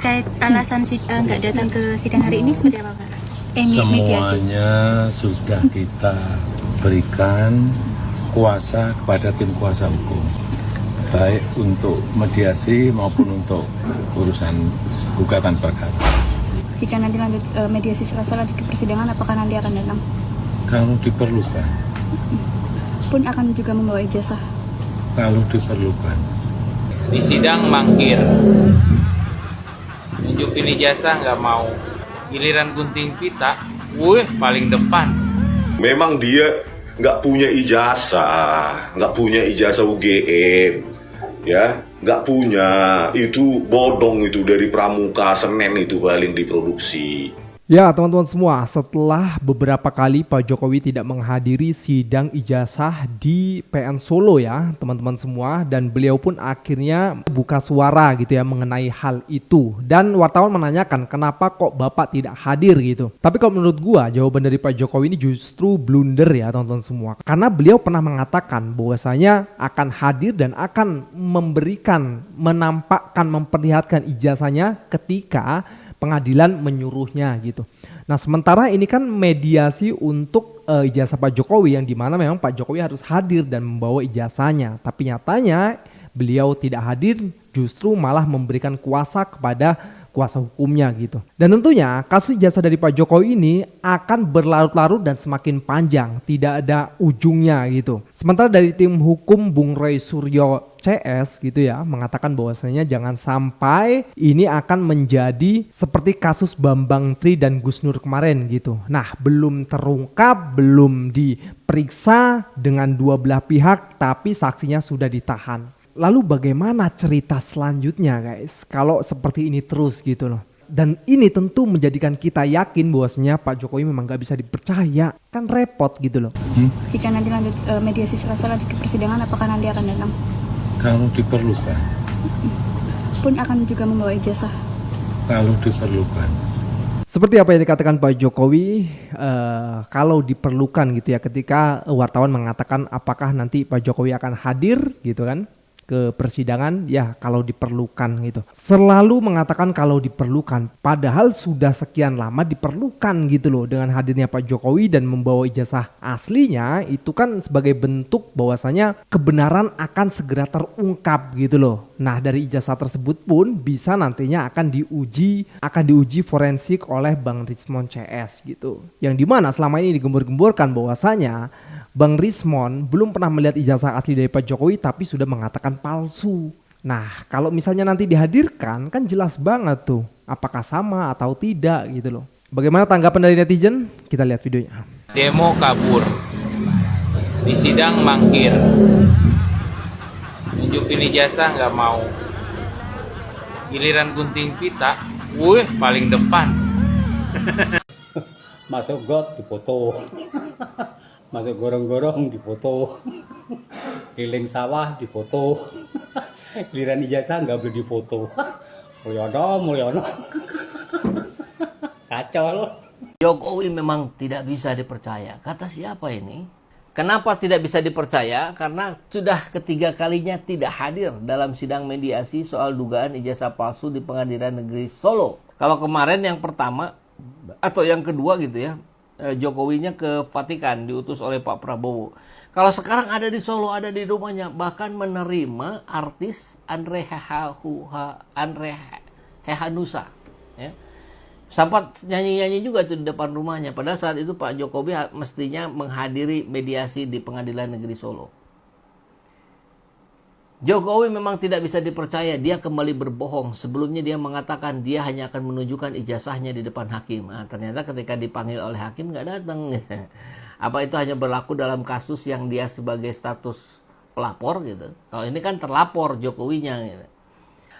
terkait alasan nggak datang ke sidang hari ini seperti apa Pak? Semuanya sudah kita berikan kuasa kepada tim kuasa hukum, baik untuk mediasi maupun untuk urusan gugatan perkara. Jika nanti lanjut mediasi selesai lanjut ke persidangan, apakah nanti akan datang? Kalau diperlukan. Pun akan juga membawa ijazah? Kalau diperlukan. Di sidang mangkir, nunjukin ijazah nggak mau, giliran gunting pita, paling depan. Memang dia nggak punya ijazah UGM, ya, nggak punya, itu bodong itu dari Pramuka Senen itu paling diproduksi. Ya teman-teman semua, setelah beberapa kali Pak Jokowi tidak menghadiri sidang ijazah di PN Solo ya teman-teman semua, dan beliau pun akhirnya buka suara gitu ya mengenai hal itu, dan wartawan menanyakan kenapa kok Bapak tidak hadir gitu. Tapi kalau menurut gua jawaban dari Pak Jokowi ini justru blunder ya teman-teman semua, karena beliau pernah mengatakan bahwasanya akan hadir dan akan menampakkan, memperlihatkan ijazahnya ketika pengadilan menyuruhnya gitu. Nah sementara ini kan mediasi untuk ijazah Pak Jokowi, yang dimana memang Pak Jokowi harus hadir dan membawa ijazahnya, tapi nyatanya beliau tidak hadir, justru malah memberikan kuasa kepada kuasa hukumnya gitu. Dan tentunya kasus ijazah dari Pak Jokowi ini akan berlarut-larut dan semakin panjang, tidak ada ujungnya gitu. Sementara dari tim hukum Bung Roy Suryo CS gitu ya mengatakan bahwasanya jangan sampai ini akan menjadi seperti kasus Bambang Tri dan Gus Nur kemarin gitu. Nah belum terungkap, belum diperiksa dengan dua belah pihak, tapi saksinya sudah ditahan. Lalu bagaimana cerita selanjutnya guys kalau seperti ini terus gitu loh. Dan ini tentu menjadikan kita yakin bahwasanya Pak Jokowi memang gak bisa dipercaya. Kan repot gitu loh. Jika nanti lanjut mediasi selesai lanjut ke persidangan, apakah nanti akan datang? Kalau diperlukan. Pun akan juga membawa ijazah? Kalau diperlukan. Seperti apa yang dikatakan Pak Jokowi, kalau diperlukan gitu ya, ketika wartawan mengatakan apakah nanti Pak Jokowi akan hadir gitu kan ke persidangan, ya kalau diperlukan gitu. Selalu mengatakan kalau diperlukan, padahal sudah sekian lama diperlukan gitu loh dengan hadirnya Pak Jokowi dan membawa ijazah aslinya, itu kan sebagai bentuk bahwasanya kebenaran akan segera terungkap gitu loh. Nah dari ijazah tersebut pun bisa nantinya akan diuji forensik oleh Bang Rismon CS gitu. Yang dimana selama ini digembur-gemburkan bahwasanya Bang Rismon belum pernah melihat ijazah asli dari Pak Jokowi tapi sudah mengatakan palsu. Nah kalau misalnya nanti dihadirkan kan jelas banget tuh apakah sama atau tidak gitu loh. Bagaimana tanggapan dari netizen? Kita lihat videonya. Demo kabur, di sidang mangkir, nunjukin ijazah nggak mau, giliran gunting pita, paling depan. Masuk got dipoto, masuk gorong-gorong dipoto, keliling sawah dipoto, giliran ijazah nggak boleh dipoto. Mulyono, kacau loh. Jokowi memang tidak bisa dipercaya. Kata siapa ini? Kenapa tidak bisa dipercaya? Karena sudah ketiga kalinya tidak hadir dalam sidang mediasi soal dugaan ijazah palsu di Pengadilan Negeri Solo. Kalau kemarin yang pertama atau yang kedua gitu ya, Jokowinya ke Vatikan diutus oleh Pak Prabowo. Kalau sekarang ada di Solo, ada di rumahnya, bahkan menerima artis Andre Hehanusa ya. Sempat nyanyi-nyanyi juga tuh di depan rumahnya. Pada saat itu Pak Jokowi mestinya menghadiri mediasi di Pengadilan Negeri Solo. Jokowi memang tidak bisa dipercaya, dia kembali berbohong. Sebelumnya dia mengatakan dia hanya akan menunjukkan ijazahnya di depan hakim. Nah, ternyata ketika dipanggil oleh hakim nggak datang. Apa itu hanya berlaku dalam kasus yang dia sebagai status pelapor gitu? Kalau ini kan terlapor Jokowinya gitu.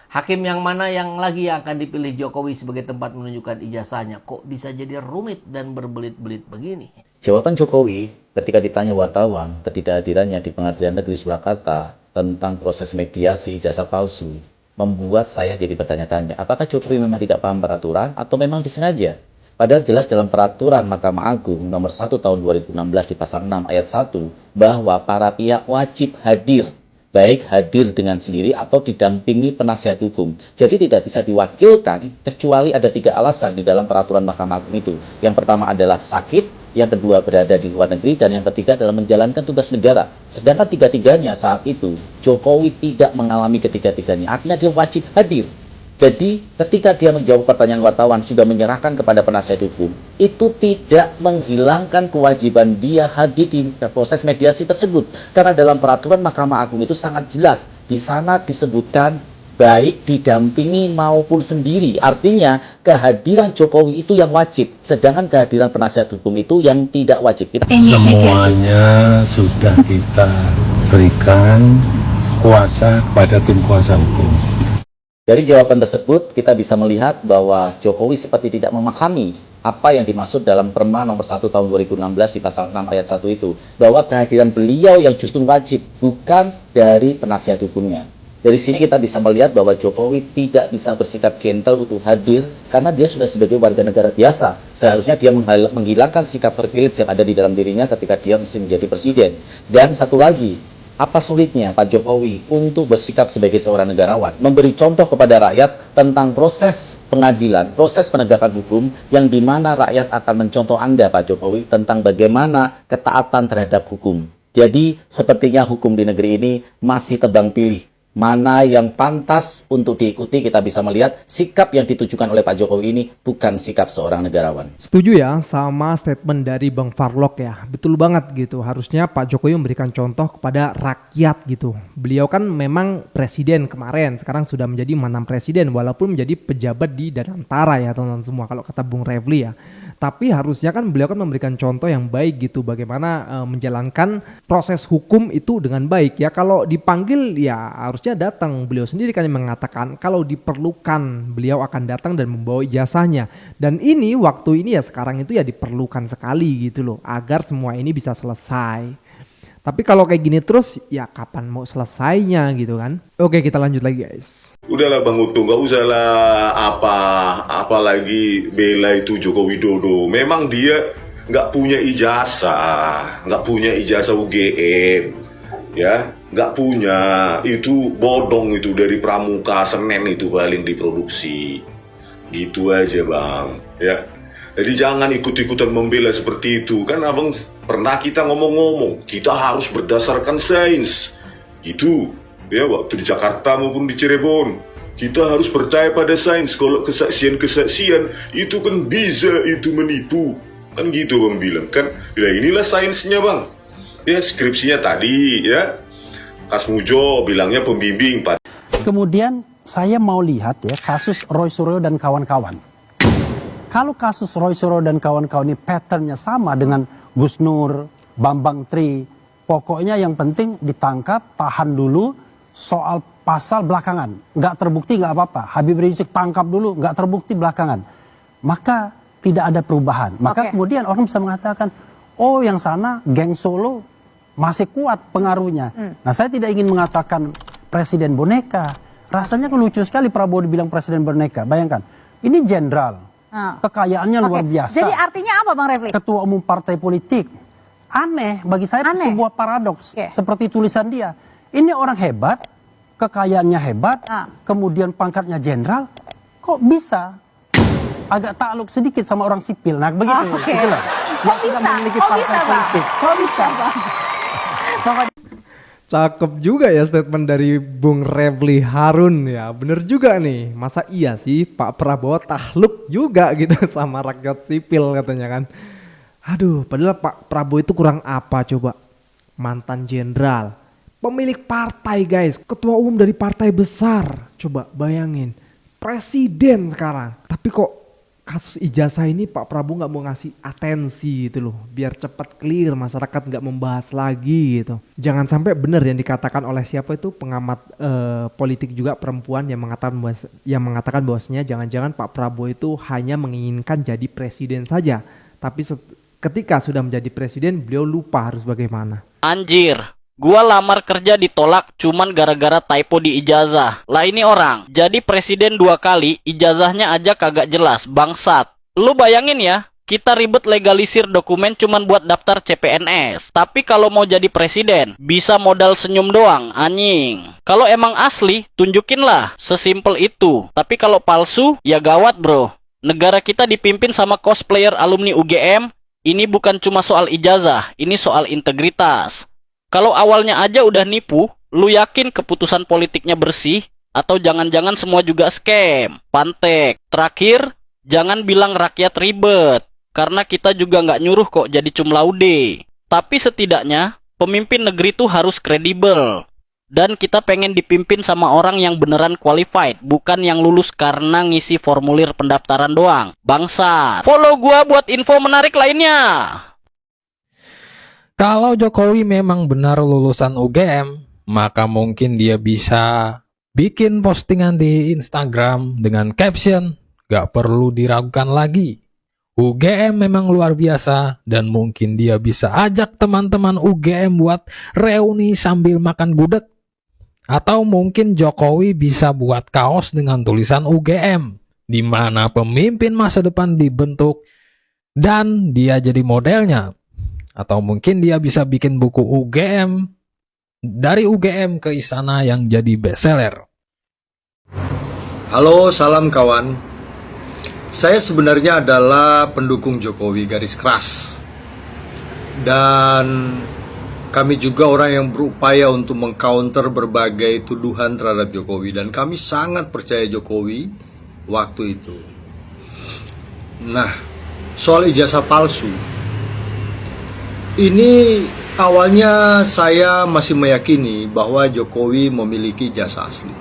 Hakim yang mana yang lagi yang akan dipilih Jokowi sebagai tempat menunjukkan ijazahnya? Kok bisa jadi rumit dan berbelit-belit begini? Jawaban Jokowi ketika ditanya wartawan ketidakhadirannya di Pengadilan Negeri Surakarta tentang proses mediasi ijazah palsu membuat saya jadi bertanya-tanya, apakah Jokowi memang tidak paham peraturan atau memang disengaja? Padahal jelas dalam peraturan Mahkamah Agung nomor 1 tahun 2016 di pasal 6 ayat 1 bahwa para pihak wajib hadir baik hadir dengan sendiri atau didampingi penasihat hukum. Jadi tidak bisa diwakilkan kecuali ada 3 alasan di dalam peraturan Mahkamah Agung itu. Yang pertama adalah sakit, yang kedua berada di luar negeri, dan yang ketiga adalah menjalankan tugas negara. Sedangkan tiga-tiganya saat itu Jokowi tidak mengalami ketiga-tiganya, artinya dia wajib hadir. Jadi ketika dia menjawab pertanyaan wartawan sudah menyerahkan kepada penasihat hukum, itu tidak menghilangkan kewajiban dia hadir di proses mediasi tersebut. Karena dalam peraturan Mahkamah Agung itu sangat jelas, di sana disebutkan baik didampingi maupun sendiri. Artinya kehadiran Jokowi itu yang wajib, sedangkan kehadiran penasihat hukum itu yang tidak wajib. Semuanya sudah kita berikan kuasa kepada tim kuasa hukum. Dari jawaban tersebut, kita bisa melihat bahwa Jokowi seperti tidak memahami apa yang dimaksud dalam Perma nomor 1 tahun 2016 di pasal 6 ayat 1 itu. Bahwa kehadiran beliau yang justru wajib, bukan dari penasihat hukumnya. Dari sini kita bisa melihat bahwa Jokowi tidak bisa bersikap gentle untuk hadir karena dia sudah sebagai warga negara biasa. Seharusnya dia menghilangkan sikap privilege yang ada di dalam dirinya ketika dia mesti menjadi presiden. Dan satu lagi, apa sulitnya Pak Jokowi untuk bersikap sebagai seorang negarawan, memberi contoh kepada rakyat tentang proses pengadilan, proses penegakan hukum yang dimana rakyat akan mencontoh Anda Pak Jokowi tentang bagaimana ketaatan terhadap hukum. Jadi sepertinya hukum di negeri ini masih tebang pilih. Mana yang pantas untuk diikuti, kita bisa melihat sikap yang ditujukan oleh Pak Jokowi ini bukan sikap seorang negarawan. Setuju ya sama statement dari Bang Farlok ya. Betul banget gitu. Harusnya Pak Jokowi memberikan contoh kepada rakyat gitu. Beliau kan memang presiden kemarin, sekarang sudah menjadi mantan presiden walaupun menjadi pejabat di Danantara ya teman-teman semua kalau kata Bung Refli ya. Tapi harusnya kan beliau kan memberikan contoh yang baik gitu bagaimana menjalankan proses hukum itu dengan baik ya. Kalau dipanggil ya harusnya datang, beliau sendiri kan yang mengatakan kalau diperlukan beliau akan datang dan membawa ijazahnya. Dan ini waktu ini ya sekarang itu ya diperlukan sekali gitu loh agar semua ini bisa selesai. Tapi kalau kayak gini terus ya kapan mau selesainya gitu kan. Oke, kita lanjut lagi guys. Udahlah Bang Uto, nggak usah lah apalagi bela itu Joko Widodo. Memang dia nggak punya ijazah UGM, ya, nggak punya. Itu bodong itu dari Pramuka Senen itu paling diproduksi. Gitu aja Bang, ya. Jadi jangan ikut-ikutan membela seperti itu. Kan Abang pernah kita ngomong-ngomong, kita harus berdasarkan sains. Gitu. Ya, waktu di Jakarta maupun di Cirebon, kita harus percaya pada sains. Kalau kesaksian-kesaksian itu kan bisa itu menipu, kan gitu Bang bilang kan. Ya inilah sainsnya Bang. Ya skripsinya tadi ya, Kasmujo bilangnya pembimbing Pak. Kemudian saya mau lihat ya kasus Roy Suryo dan kawan-kawan. Kalau kasus Roy Suryo dan kawan-kawan ini patternnya sama dengan Gus Nur, Bambang Tri, pokoknya yang penting ditangkap, tahan dulu. Soal pasal belakangan, nggak terbukti nggak apa-apa. Habib Rizik tangkap dulu, nggak terbukti belakangan. Maka tidak ada perubahan. Maka kemudian orang bisa mengatakan, oh yang sana geng Solo masih kuat pengaruhnya. Nah saya tidak ingin mengatakan presiden boneka. Rasanya kan lucu sekali Prabowo dibilang presiden boneka. Bayangkan, ini jenderal, kekayaannya luar biasa. Jadi artinya apa Bang Refli? Ketua umum partai politik. Aneh, bagi saya itu sebuah paradoks. Seperti tulisan dia. Ini orang hebat, kekayaannya hebat, kemudian pangkatnya jenderal, kok bisa agak takluk sedikit sama orang sipil. Nah begitu, itulah. Kok bisa? Memiliki Kok partai bisa, Bang? politik. Kok bisa, Bang? Cakep juga ya statement dari Bung Refli Harun ya. Bener juga nih, masa iya sih Pak Prabowo takluk juga gitu sama rakyat sipil katanya kan. Aduh, padahal Pak Prabowo itu kurang apa coba? Mantan jenderal, pemilik partai guys, ketua umum dari partai besar. Coba bayangin, presiden sekarang. Tapi kok kasus ijazah ini Pak Prabowo nggak mau ngasih atensi gitu loh, biar cepat clear, masyarakat nggak membahas lagi gitu. Jangan sampai benar yang dikatakan oleh siapa itu pengamat politik juga perempuan yang mengatakan bahwasanya jangan-jangan Pak Prabowo itu hanya menginginkan jadi presiden saja, tapi ketika sudah menjadi presiden beliau lupa harus bagaimana. Anjir, gua lamar kerja ditolak cuman gara-gara typo di ijazah. Lah ini orang, jadi presiden 2 kali, ijazahnya aja kagak jelas, bangsat. Lu bayangin ya, Kita ribet legalisir dokumen cuman buat daftar CPNS. Tapi kalau mau jadi presiden, bisa modal senyum doang, anjing. Kalau emang asli, tunjukin lah. Sesimpel itu. Tapi kalau palsu, ya gawat bro. Negara kita dipimpin sama cosplayer alumni UGM. Ini bukan cuma soal ijazah, ini soal integritas. Kalau awalnya aja udah nipu, lu yakin keputusan politiknya bersih? Atau jangan-jangan semua juga scam? Pantek. Terakhir, jangan bilang rakyat ribet. Karena kita juga nggak nyuruh kok jadi cum laude. Tapi setidaknya, pemimpin negeri tuh harus kredibel. Dan kita pengen dipimpin sama orang yang beneran qualified, bukan yang lulus karena ngisi formulir pendaftaran doang. Bangsat. Follow gua buat info menarik lainnya. Kalau Jokowi memang benar lulusan UGM, maka mungkin dia bisa bikin postingan di Instagram dengan caption, "Gak perlu diragukan lagi. UGM memang luar biasa," dan mungkin dia bisa ajak teman-teman UGM buat reuni sambil makan gudeg. Atau mungkin Jokowi bisa buat kaos dengan tulisan UGM, di mana pemimpin masa depan dibentuk dan dia jadi modelnya. Atau mungkin dia bisa bikin buku UGM, dari UGM ke Istana yang jadi bestseller. Halo, salam kawan. Saya sebenarnya adalah pendukung Jokowi garis keras. Dan kami juga orang yang berupaya untuk mengcounter berbagai tuduhan terhadap Jokowi. Dan kami sangat percaya Jokowi waktu itu. Nah, soal ijazah palsu, ini awalnya saya masih meyakini bahwa Jokowi memiliki ijazah asli.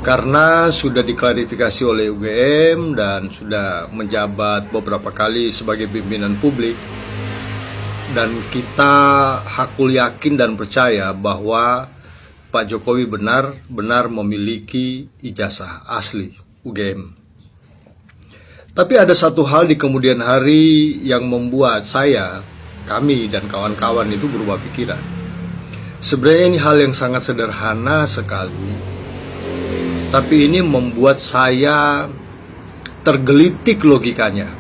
Karena sudah diklarifikasi oleh UGM dan sudah menjabat beberapa kali sebagai pimpinan publik. Dan kita hakul yakin dan percaya bahwa Pak Jokowi benar-benar memiliki ijazah asli UGM. Tapi ada satu hal di kemudian hari yang membuat kami dan kawan-kawan itu berubah pikiran. Sebenarnya ini hal yang sangat sederhana sekali. Tapi ini membuat saya tergelitik logikanya.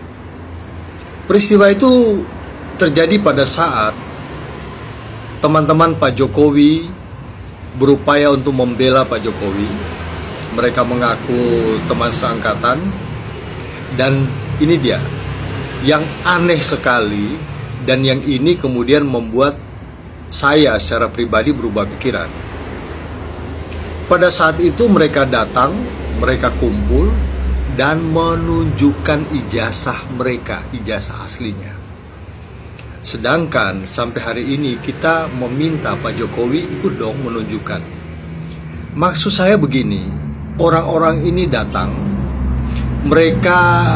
Peristiwa itu terjadi pada saat teman-teman Pak Jokowi berupaya untuk membela Pak Jokowi. Mereka mengaku teman seangkatan. Dan ini dia, yang aneh sekali, dan yang ini kemudian membuat saya secara pribadi berubah pikiran. Pada saat itu mereka datang, mereka kumpul, dan menunjukkan ijazah mereka, ijazah aslinya. Sedangkan sampai hari ini kita meminta Pak Jokowi ikut dong menunjukkan. Maksud saya begini, orang-orang ini datang, mereka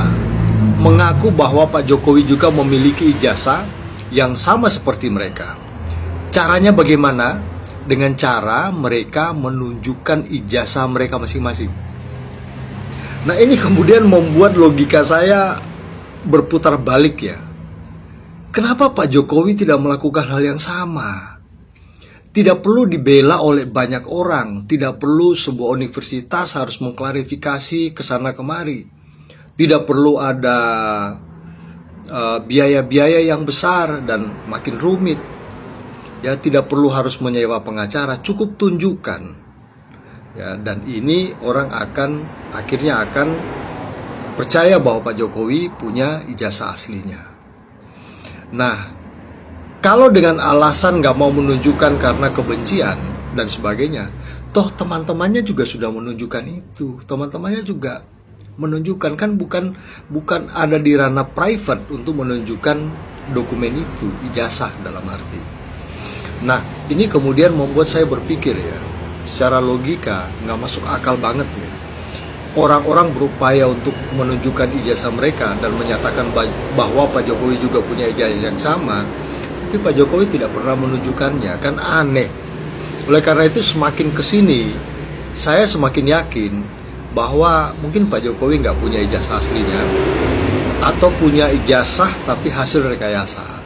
mengaku bahwa Pak Jokowi juga memiliki ijazah yang sama seperti mereka. Caranya bagaimana? Dengan cara mereka menunjukkan ijazah mereka masing-masing. Nah, ini kemudian membuat logika saya berputar balik ya. Kenapa Pak Jokowi tidak melakukan hal yang sama? Tidak perlu dibela oleh banyak orang. Tidak perlu sebuah universitas harus mengklarifikasi ke sana kemari. Tidak perlu ada biaya-biaya yang besar dan makin rumit. Ya, tidak perlu harus menyewa pengacara, cukup tunjukkan. Ya, dan ini orang akhirnya akan percaya bahwa Pak Jokowi punya ijazah aslinya. Nah, kalau dengan alasan nggak mau menunjukkan karena kebencian dan sebagainya, toh teman-temannya juga sudah menunjukkan itu. Teman-temannya juga menunjukkan, kan bukan ada di ranah private untuk menunjukkan dokumen itu, ijazah dalam arti. Nah, ini kemudian membuat saya berpikir ya, secara logika nggak masuk akal banget ya. Orang-orang berupaya untuk menunjukkan ijazah mereka dan menyatakan bahwa Pak Jokowi juga punya ijazah yang sama, tapi Pak Jokowi tidak pernah menunjukkannya, kan aneh. Oleh karena itu semakin kesini, saya semakin yakin bahwa mungkin Pak Jokowi nggak punya ijazah aslinya, atau punya ijazah tapi hasil rekayasa.